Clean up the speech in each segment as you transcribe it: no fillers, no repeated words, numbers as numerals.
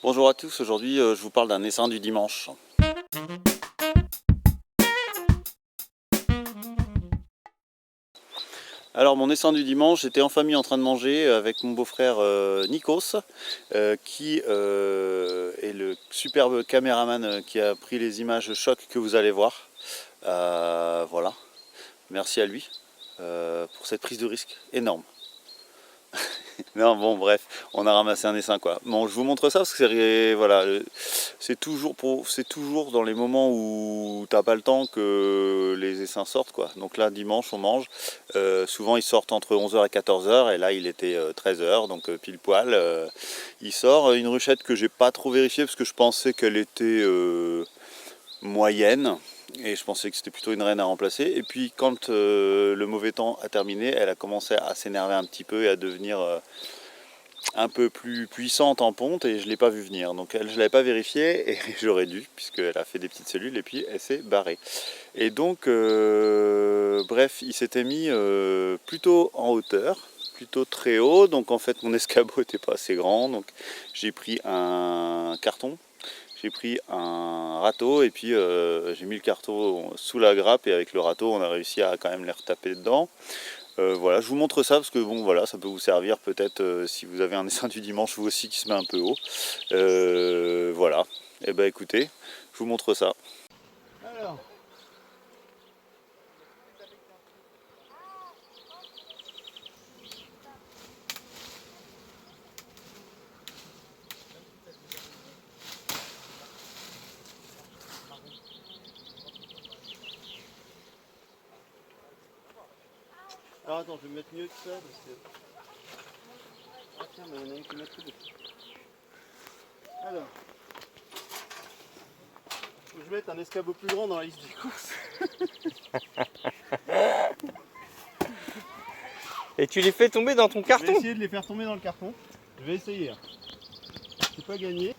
Bonjour à tous, aujourd'hui je vous parle d'un essaim du dimanche. Alors mon essaim du dimanche, j'étais en famille en train de manger avec mon beau-frère Nikos, qui est le superbe caméraman qui a pris les images choc que vous allez voir. Voilà, merci à lui pour cette prise de risque énorme. Non, bon, bref, on a ramassé un essaim quoi. Bon, je vous montre ça parce que c'est voilà, c'est toujours dans les moments où t'as pas le temps que les essaims sortent quoi. Donc là, dimanche, on mange. Souvent, ils sortent entre 11h et 14h et là, il était 13h, donc pile poil. Il sort une ruchette que j'ai pas trop vérifiée parce que je pensais qu'elle était moyenne. Et je pensais que c'était plutôt une reine à remplacer. Et puis quand le mauvais temps a terminé, elle a commencé à s'énerver un petit peu et à devenir un peu plus puissante en ponte et je ne l'ai pas vu venir. Donc elle, je ne l'avais pas vérifié et j'aurais dû puisqu'elle a fait des petites cellules et puis elle s'est barrée. Et donc bref, il s'était mis plutôt en hauteur, plutôt très haut. Donc en fait mon escabeau n'était pas assez grand. Donc j'ai pris un carton. J'ai pris un râteau et puis j'ai mis le carton sous la grappe et avec le râteau on a réussi à quand même les retaper dedans. Voilà, je vous montre ça parce que bon voilà, ça peut vous servir peut-être si vous avez un essaim du dimanche vous aussi qui se met un peu haut. Voilà, et ben écoutez, je vous montre ça. Alors. Alors attends, je vais me mettre mieux que ça parce que... Ah tiens, mais il y en a une qui m'a trouvé. Alors... Faut que je mette un escabeau plus grand dans la liste des courses. Et tu les fais tomber dans ton Je carton? vais essayer de les faire tomber dans le carton. Je vais essayer. C'est pas gagné.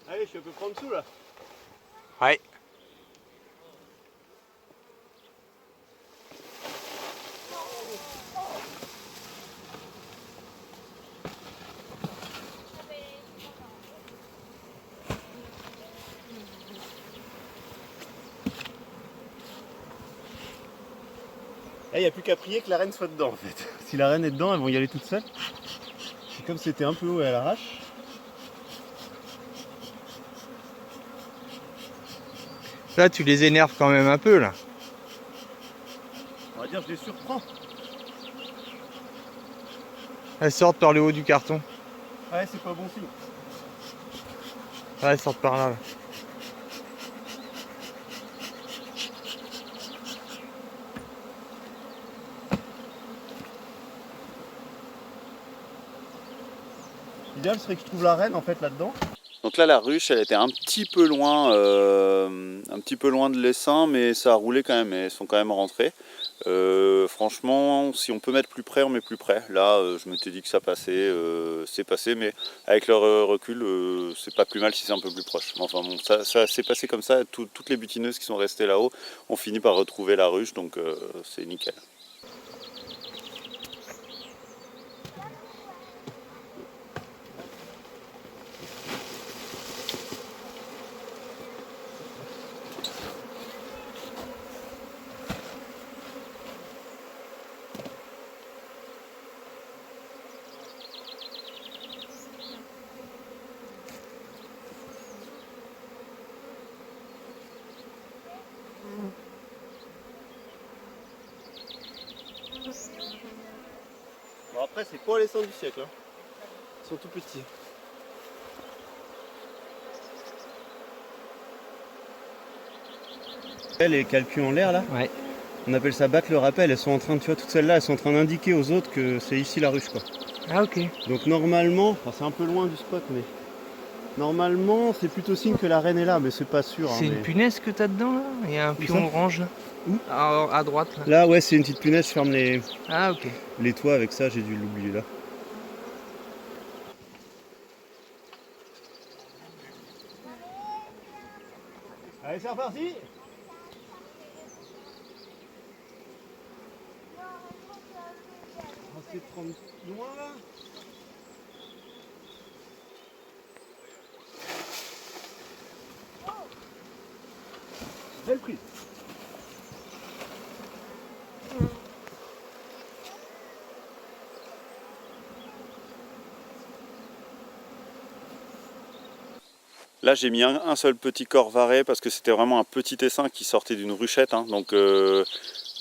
Allez, je suis un peu près en dessous là. Ouais. Là, il n'y a plus qu'à prier que la reine soit dedans en fait. Si la reine est dedans, elles vont y aller toutes seules. C'est comme si c'était un peu haut et à l'arrache. Là, tu les énerves quand même un peu, là. On va dire que je les surprends. Elles sortent par le haut du carton. Ouais, c'est pas bon signe. Ouais, elles sortent par là, là. L'idéal serait que je trouve la reine en fait là-dedans. Donc là la ruche elle était un petit peu loin de l'essaim mais ça a roulé quand même et elles sont quand même rentrées. Franchement si on peut mettre plus près on met plus près. Là je m'étais dit que ça passait, c'est passé mais avec le recul c'est pas plus mal si c'est un peu plus proche. Enfin bon ça s'est passé comme ça, toutes les butineuses qui sont restées là-haut ont fini par retrouver la ruche donc c'est nickel. Bon après c'est pas l'essaim du siècle. Hein. Ils sont tout petits. Les calculs en l'air là, Ouais. on appelle ça battre le rappel, elles sont en train de, tu vois, toutes celles-là, elles sont en train d'indiquer aux autres que c'est ici la ruche quoi. Ah, ok. Donc normalement, enfin, c'est un peu loin du spot mais normalement c'est plutôt signe que la reine est là mais c'est pas sûr. C'est hein, une mais... punaise que t'as dedans, là? Il y a un pion orange, là. Où? À droite, là. Là ouais c'est une petite punaise, je ferme Ah, ok. les toits avec ça, j'ai dû l'oublier là. Allez, c'est reparti. On va essayer de prendre loin là. Belle prise. Là j'ai mis un seul petit corps varé parce que c'était vraiment un petit essaim qui sortait d'une ruchette. Hein. Donc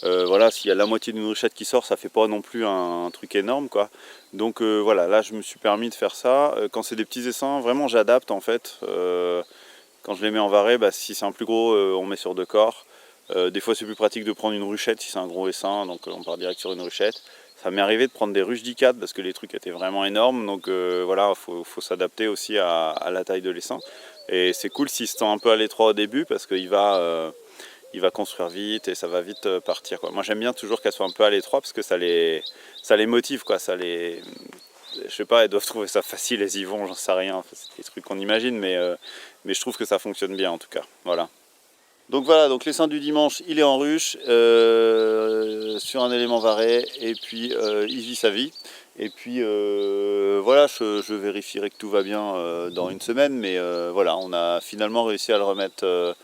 voilà, s'il y a la moitié d'une ruchette qui sort, ça fait pas non plus un truc énorme, quoi. Donc voilà, là je me suis permis de faire ça. Quand c'est des petits essaims, vraiment j'adapte en fait. Quand je les mets en varé, bah, si c'est un plus gros, on met sur 2 corps. Des fois c'est plus pratique de prendre une ruchette si c'est un gros essaim, donc on part direct sur une ruchette. Ça m'est arrivé de prendre des ruches d'I4 parce que les trucs étaient vraiment énormes, donc voilà, faut s'adapter aussi à la taille de l'essaim. Et c'est cool s'il se tend un peu à l'étroit au début parce qu'il va construire vite et ça va vite partir, quoi. Moi j'aime bien toujours qu'elle soit un peu à l'étroit parce que ça les motive, quoi. Je sais pas, elles doivent trouver ça facile, elles y vont, j'en sais rien, enfin, c'est des trucs qu'on imagine, mais je trouve que ça fonctionne bien en tout cas. Voilà. Donc voilà, donc l'essaim du dimanche, il est en ruche, sur un élément varé, et puis il vit sa vie. Et puis voilà, je vérifierai que tout va bien dans une semaine, mais voilà, on a finalement réussi à le remettre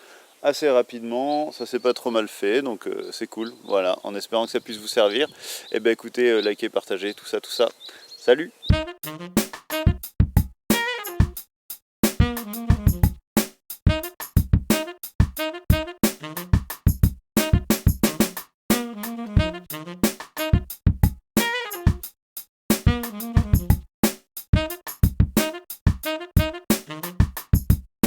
assez rapidement, ça s'est pas trop mal fait, donc c'est cool. Voilà, en espérant que ça puisse vous servir. Et ben écoutez, likez, partagez, tout ça. Salut!